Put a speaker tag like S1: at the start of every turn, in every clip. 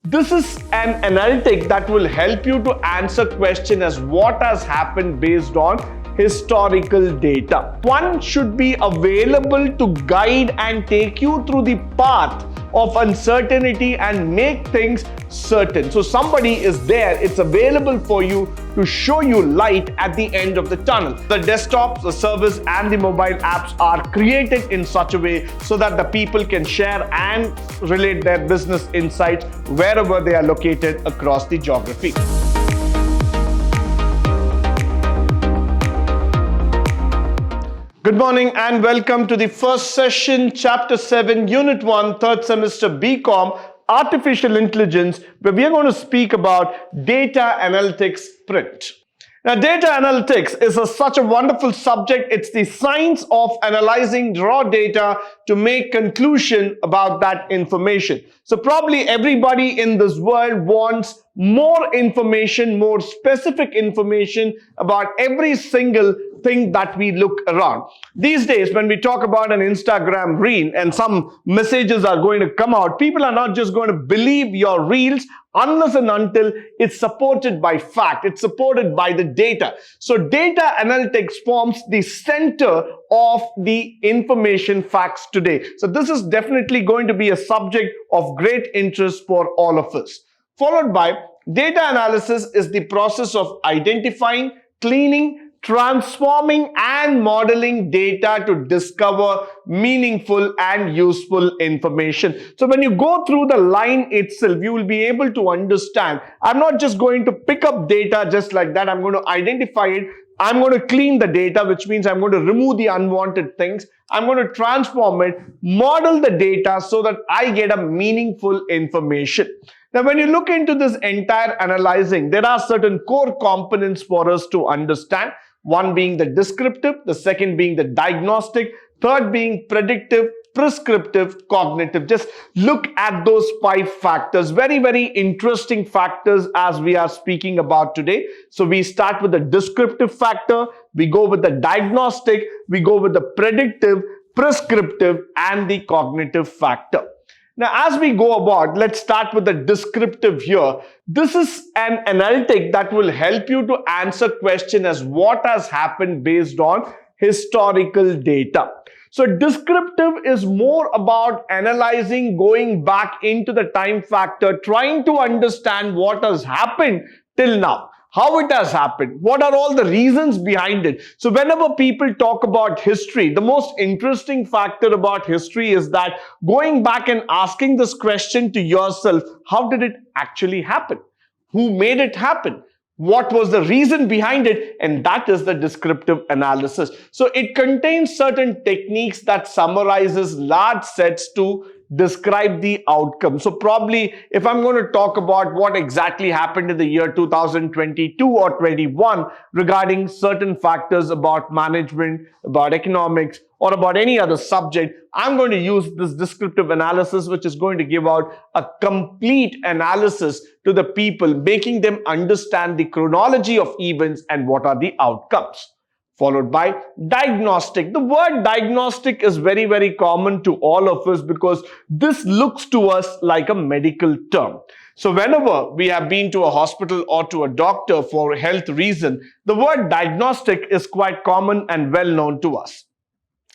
S1: This is an analytic that will help you to answer question as what has happened based on historical data. One should be available to guide and take you through the path of uncertainty and make things certain. So somebody is there, it's available for you to show you light at the end of the tunnel. The desktops, the service and the mobile apps are created in such a way so that the people can share and relate their business insights wherever they are located across the geography. Good morning and welcome to the first session, Chapter 7, Unit 1, 3rd semester BCom, Artificial Intelligence, where we are going to speak about data analytics sprint. Now, data analytics is such a wonderful subject. It's the science of analyzing raw data to make conclusion about that information. So probably everybody in this world wants more information, more specific information about every single thing that we look around. These days, when we talk about an Instagram reel and some messages are going to come out, people are not just going to believe your reels unless and until it's supported by fact, it's supported by the data. So data analytics forms the center of the information facts today. So this is definitely going to be a subject of great interest for all of us. Followed by data analysis is the process of identifying, cleaning, transforming and modeling data to discover meaningful and useful information. So when you go through the line itself, you will be able to understand, I'm not just going to pick up data just like that. I'm going to identify it. I'm going to clean the data, which means I'm going to remove the unwanted things. I'm going to transform it, model the data so that I get a meaningful information. Now, when you look into this entire analyzing, there are certain core components for us to understand. One being the descriptive, the second being the diagnostic, third being predictive, prescriptive, cognitive. Just look at those 5 factors. Very, very interesting factors as we are speaking about today. So we start with the descriptive factor, we go with the diagnostic, we go with the predictive, prescriptive, and the cognitive factor. Now, as we go about, let's start with the descriptive here. This is an analytic that will help you to answer question as what has happened based on historical data. So descriptive is more about analyzing, going back into the time factor, trying to understand what has happened till now. How it has happened, what are all the reasons behind it. So whenever people talk about history, the most interesting factor about history is that going back and asking this question to yourself, how did it actually happen? Who made it happen? What was the reason behind it? And that is the descriptive analysis. So it contains certain techniques that summarizes large sets to describe the outcome. So probably if I'm going to talk about what exactly happened in the year 2022 or 21 regarding certain factors about management, about economics, or about any other subject, I'm going to use this descriptive analysis, which is going to give out a complete analysis to the people, making them understand the chronology of events and what are the outcomes. Followed by diagnostic. The word diagnostic is very, very common to all of us because this looks to us like a medical term. So whenever we have been to a hospital or to a doctor for health reason, the word diagnostic is quite common and well known to us.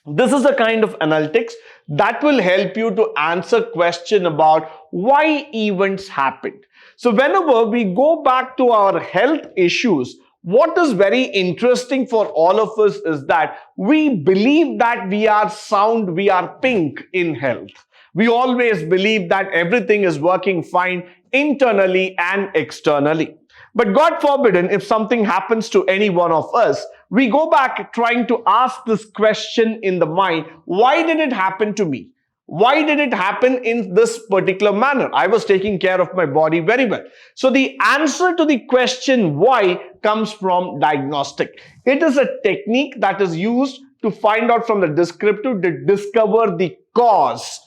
S1: This is a kind of analytics that will help you to answer question about why events happened. So whenever we go back to our health issues, what is very interesting for all of us is that we believe that we are sound, we are pink in health. We always believe that everything is working fine internally and externally. But God forbid, if something happens to any one of us, we go back trying to ask this question in the mind, why did it happen to me? Why did it happen in this particular manner? I was taking care of my body very well. So the answer to the question why comes from diagnostic. It is a technique that is used to find out from the descriptive to discover the cause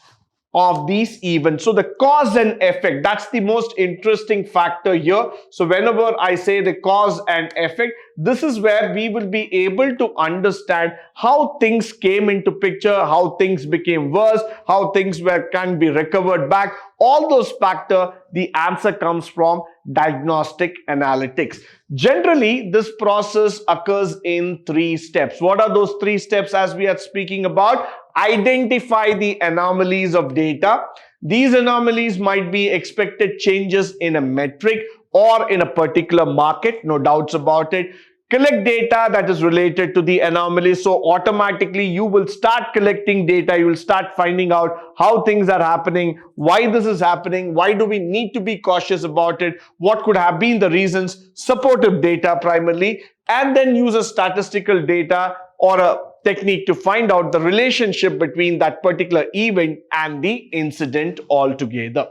S1: of these events. So the cause and effect, that's the most interesting factor here. So whenever I say the cause and effect, this is where we will be able to understand how things came into picture, how things became worse, how things can be recovered back. All those factors, the answer comes from diagnostic analytics. Generally, this process occurs in 3 steps. What are those 3 steps as we are speaking about? Identify the anomalies of data. These anomalies might be expected changes in a metric or in a particular market, no doubts about it. Collect data that is related to the anomaly. So automatically you will start collecting data. You will start finding out how things are happening, why this is happening, why do we need to be cautious about it, what could have been the reasons, supportive data primarily, and then use a statistical data or a technique to find out the relationship between that particular event and the incident altogether.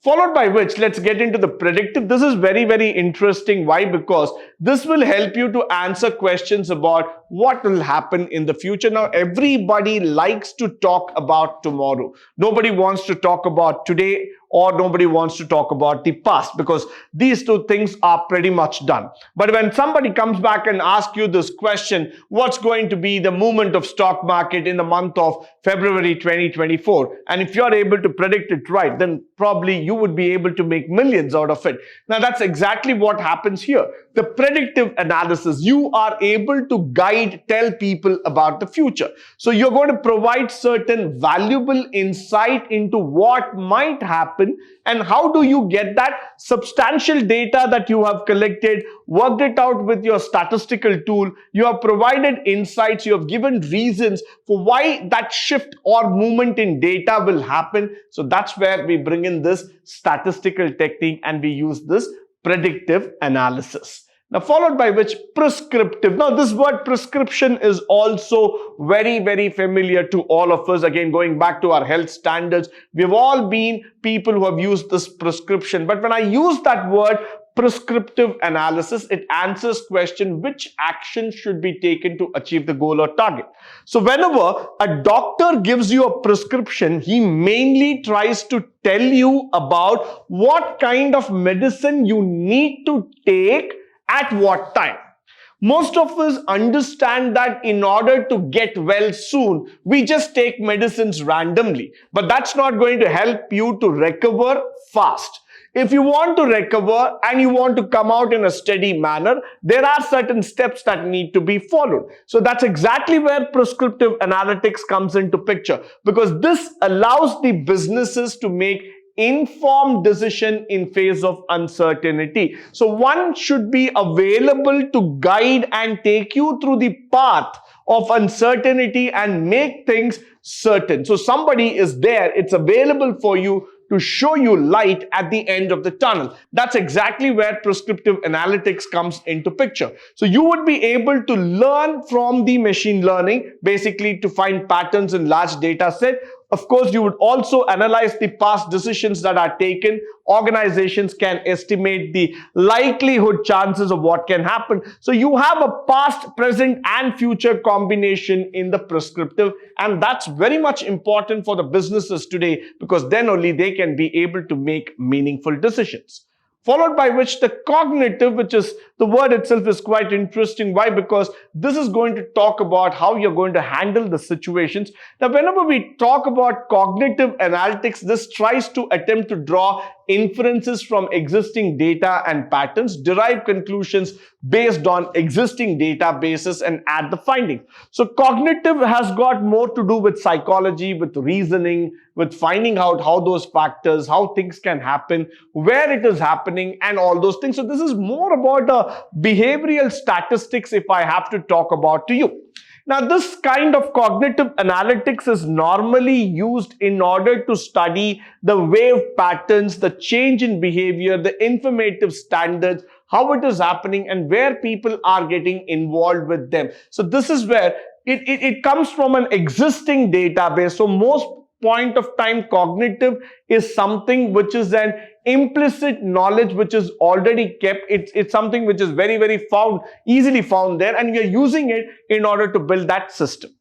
S1: Followed by which, let's get into the predictive. This is very, very interesting. Why? Because this will help you to answer questions about what will happen in the future. Now, everybody likes to talk about tomorrow. Nobody wants to talk about today, or nobody wants to talk about the past, because these two things are pretty much done. But when somebody comes back and asks you this question, what's going to be the movement of stock market in the month of February 2024? And if you're able to predict it right, then probably you would be able to make millions out of it. Now, that's exactly what happens here. The predictive analysis, you are able to guide, tell people about the future. So you're going to provide certain valuable insight into what might happen, and how do you get that substantial data that you have collected, worked it out with your statistical tool, you have provided insights, you have given reasons for why that shift or movement in data will happen. So that's where we bring in this statistical technique and we use this predictive analysis. Now, followed by which prescriptive. Now, this word prescription is also very, very familiar to all of us. Again, going back to our health standards, we've all been people who have used this prescription. But when I use that word prescriptive analysis, it answers question which action should be taken to achieve the goal or target. So whenever a doctor gives you a prescription, he mainly tries to tell you about what kind of medicine you need to take at what time. Most of us understand that in order to get well soon, we just take medicines randomly. But that's not going to help you to recover fast. If you want to recover and you want to come out in a steady manner, there are certain steps that need to be followed. So that's exactly where prescriptive analytics comes into picture, because this allows the businesses to make informed decision in face of uncertainty. So one should be available to guide and take you through the path of uncertainty and make things certain. So somebody is there, it's available for you to show you light at the end of the tunnel. That's exactly where prescriptive analytics comes into picture. So you would be able to learn from the machine learning, basically to find patterns in large data set. Of course, you would also analyze the past decisions that are taken. Organizations can estimate the likelihood chances of what can happen. So you have a past, present, and future combination in the prescriptive, and that's very much important for the businesses today, because then only they can be able to make meaningful decisions. Followed by which the cognitive, which is the word itself is quite interesting. Why? Because this is going to talk about how you're going to handle the situations. Now, whenever we talk about cognitive analytics, this tries to attempt to draw inferences from existing data and patterns, derive conclusions based on existing databases, and add the findings. So cognitive has got more to do with psychology, with reasoning, with finding out how those factors, how things can happen, where it is happening, and all those things. So this is more about behavioral statistics, if I have to talk about to you. Now, this kind of cognitive analytics is normally used in order to study the wave patterns, the change in behavior, the informative standards, how it is happening, and where people are getting involved with them. So this is where it comes from an existing database. So most point of time, cognitive is something which is an implicit knowledge which is already kept. It's something which is very, very easily found there, and we are using it in order to build that system.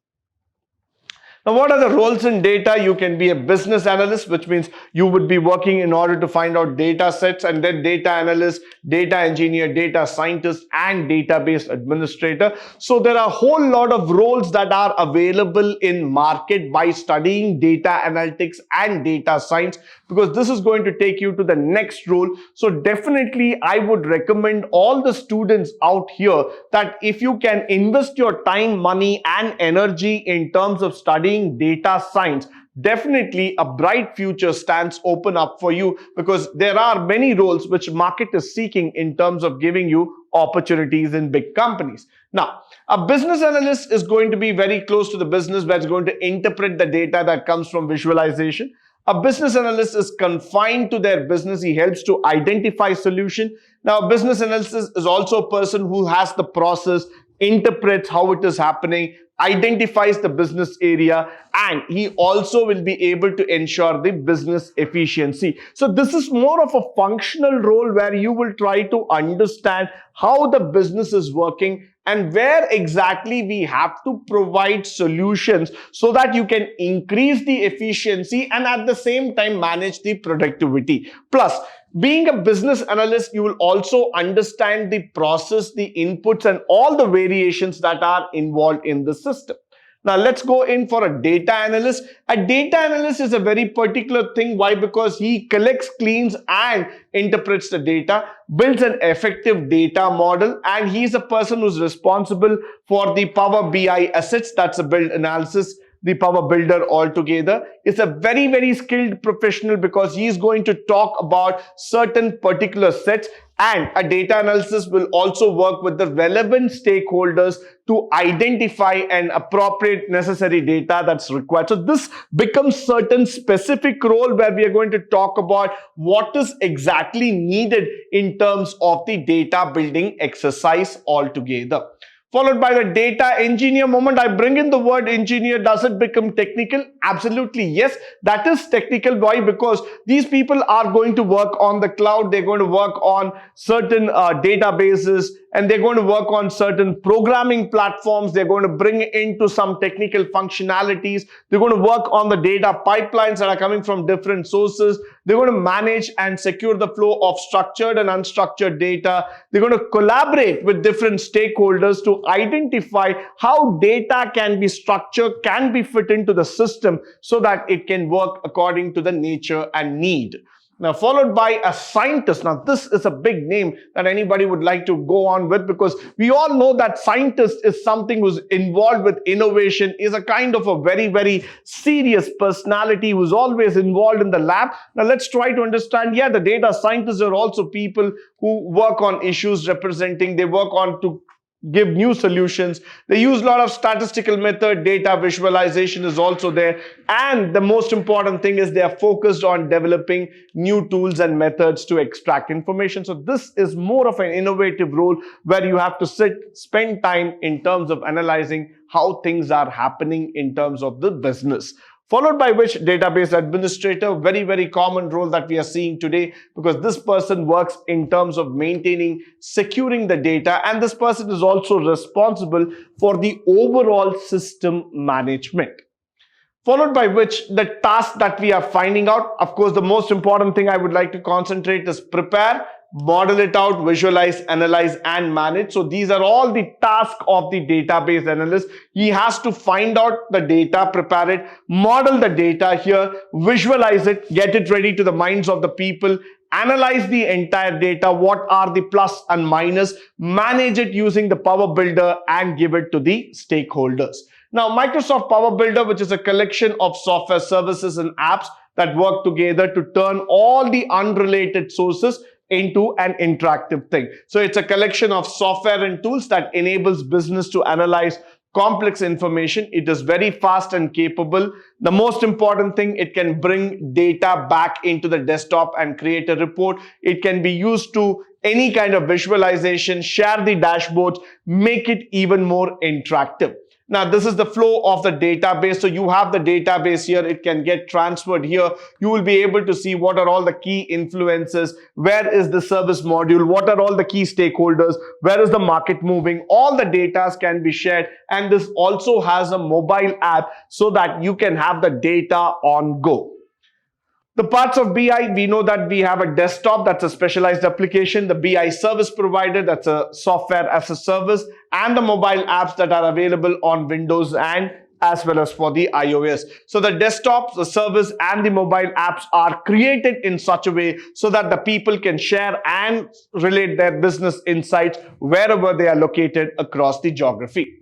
S1: Now, what are the roles in data? You can be a business analyst, which means you would be working in order to find out data sets, and then data analyst, data engineer, data scientist, and database administrator. So there are a whole lot of roles that are available in market by studying data analytics and data science, because this is going to take you to the next role. So definitely I would recommend all the students out here that if you can invest your time, money, and energy in terms of studying data science, definitely a bright future stands open up for you, because there are many roles which market is seeking in terms of giving you opportunities in big companies. Now, a business analyst is going to be very close to the business, where it's going to interpret the data that comes from visualization. A business analyst is confined to their business. He helps to identify solution. Now, a business analyst is also a person who has the process, interprets how it is happening, identifies the business area, and he also will be able to ensure the business efficiency. So this is more of a functional role, where you will try to understand how the business is working and where exactly we have to provide solutions so that you can increase the efficiency and at the same time manage the productivity. Plus, being a business analyst, you will also understand the process, the inputs, and all the variations that are involved in the system. Now, let's go in for a data analyst. A data analyst is a very particular thing. Why? Because he collects, cleans, and interprets the data, builds an effective data model, and he's a person who's responsible for the Power BI assets. That's a build analysis, the Power Builder altogether. Is a very, very skilled professional, because he is going to talk about certain particular sets, and a data analysis will also work with the relevant stakeholders to identify an appropriate necessary data that's required. So this becomes certain specific role, where we are going to talk about what is exactly needed in terms of the data building exercise altogether. Followed by the data engineer. Moment I bring in the word engineer, does it become technical? Absolutely yes, that is technical. Why? Because these people are going to work on the cloud, they're going to work on certain databases, and they're going to work on certain programming platforms. They're going to bring into some technical functionalities. They're going to work on the data pipelines that are coming from different sources. They're going to manage and secure the flow of structured and unstructured data. They're going to collaborate with different stakeholders to identify how data can be structured, can be fit into the system so that it can work according to the nature and need. Now, followed by a scientist. Now, this is a big name that anybody would like to go on with, because we all know that scientist is something who's involved with innovation, is a kind of a very, very serious personality who's always involved in the lab. Now, let's try to understand, yeah, the data scientists are also people who work on issues representing, they work on to give new solutions. They use a lot of statistical method, data visualization is also there. And the most important thing is they are focused on developing new tools and methods to extract information. So this is more of an innovative role, where you have to spend time in terms of analyzing how things are happening in terms of the business. Followed by which database administrator, very, very common role that we are seeing today, because this person works in terms of maintaining, securing the data, and this person is also responsible for the overall system management. Followed by which the task that we are finding out, of course, the most important thing I would like to concentrate is prepare, model it out, visualize, analyze, and manage. So these are all the tasks of the database analyst. He has to find out the data, prepare it, model the data here, visualize it, get it ready to the minds of the people, analyze the entire data, what are the plus and minus, manage it using the Power Builder, and give it to the stakeholders. Now, Microsoft Power Builder, which is a collection of software services and apps that work together to turn all the unrelated sources into an interactive thing. So it's a collection of software and tools that enables business to analyze complex information. It is very fast and capable. The most important thing, it can bring data back into the desktop and create a report. It can be used to any kind of visualization, share the dashboards, make it even more interactive. Now, this is the flow of the database. So you have the database here. It can get transferred here. You will be able to see what are all the key influences. Where is the service module? What are all the key stakeholders? Where is the market moving? All the data can be shared. And this also has a mobile app so that you can have the data on go. The parts of BI, we know that we have a desktop, that's a specialized application, the BI service provider, that's a software as a service, and the mobile apps that are available on Windows and as well as for the iOS. So the desktops, the service, and the mobile apps are created in such a way so that the people can share and relate their business insights wherever they are located across the geography.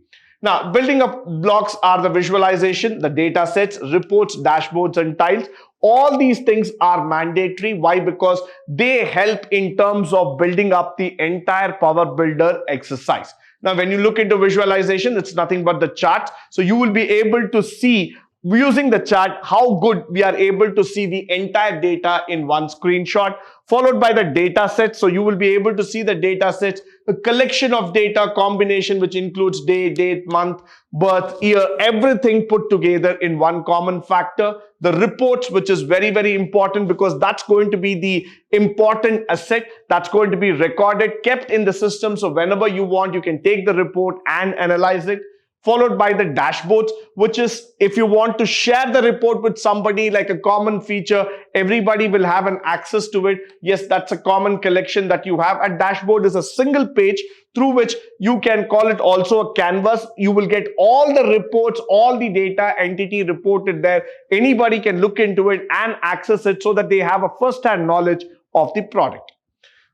S1: Now, building up blocks are the visualization, the data sets, reports, dashboards, and tiles. All these things are mandatory. Why? Because they help in terms of building up the entire Power Builder exercise. Now, when you look into visualization, it's nothing but the charts. So you will be able to see using the chart how good we are able to see the entire data in one screenshot, followed by the data set. So you will be able to see the data sets, a collection of data combination which includes day, date, month, birth, year, everything put together in one common factor. The reports, which is very, very important because that's going to be the important asset that's going to be recorded, kept in the system. So whenever you want, you can take the report and analyze it. Followed by the dashboards, which is if you want to share the report with somebody, like a common feature, everybody will have an access to it. Yes, that's a common collection that you have. A dashboard is a single page through which you can call it also a canvas. You will get all the reports, all the data entity reported there. Anybody can look into it and access it so that they have a first-hand knowledge of the product.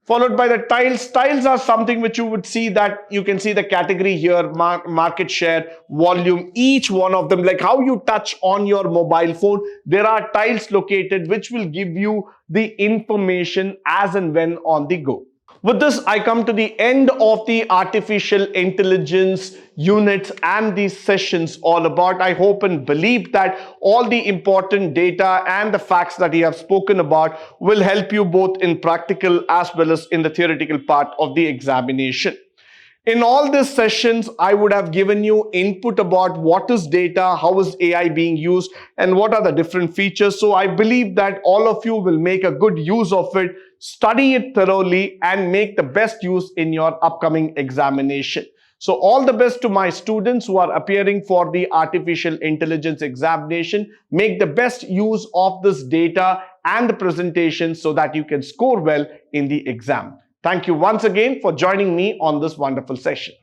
S1: Followed by the tiles. Tiles are something which you would see that you can see the category here, market share, volume, each one of them, like how you touch on your mobile phone. There are tiles located which will give you the information as and when on the go. With this, I come to the end of the artificial intelligence units and these sessions all about. I hope and believe that all the important data and the facts that you have spoken about will help you both in practical as well as in the theoretical part of the examination. In all these sessions, I would have given you input about what is data, how is AI being used, and what are the different features. So I believe that all of you will make a good use of it, study it thoroughly, and make the best use in your upcoming examination. So all the best to my students who are appearing for the artificial intelligence examination. Make the best use of this data and the presentation so that you can score well in the exam. Thank you once again for joining me on this wonderful session.